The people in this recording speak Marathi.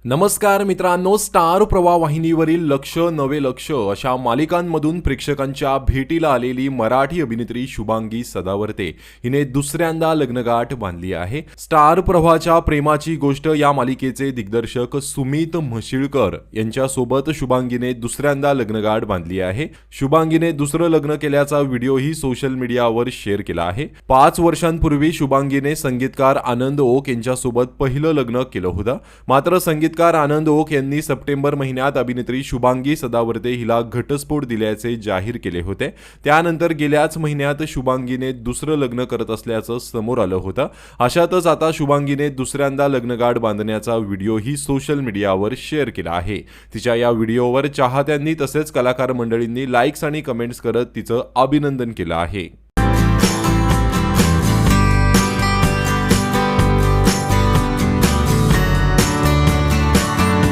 नमस्कार मित्रांनो, स्टार प्रवाह वाहिनीवरील लक्ष नवे लक्ष अशा मालिकांमधून प्रेक्षकांच्या भेटीला आलेली मराठी अभिनेत्री शुभांगी सदावर्ते हिने दुसऱ्यांदा लग्नगाठ बांधली आहे। स्टार प्रवाहाच्या प्रेमाची गोष्ट या मालिकेचे दिग्दर्शक सुमित म्हशिळकर यांच्यासोबत शुभांगीने दुसऱ्यांदा लग्नगाठ बांधली आहे। शुभांगीने दुसरं लग्न केल्याचा व्हिडिओही सोशल मीडियावर शेअर केला आहे। 5 वर्षांपूर्वी शुभांगीने संगीतकार आनंद ओक यांच्यासोबत पहिलं लग्न केलं होतं। मात्र संगीतकार आनंद ओक यांनी सप्टेंबर महिन्यात अभिनेत्री शुभांगी सदावर्ते हिला घटस्फोट दिल्याचे जाहीर केले होते। त्यानंतर गेल्याच महिन्यात शुभांगीने दुसरं लग्न करत असल्याचं समोर आलं होतं। अशातच आता शुभांगीने दुसऱ्यांदा लग्नगाठ बांधण्याचा व्हिडिओही सोशल मीडियावर शेअर केला आहे। तिच्या या व्हिडिओवर चाहत्यांनी तसेच कलाकार मंडळींनी लाईक्स आणि कमेंट्स करत तिचं अभिनंदन केलं आहे।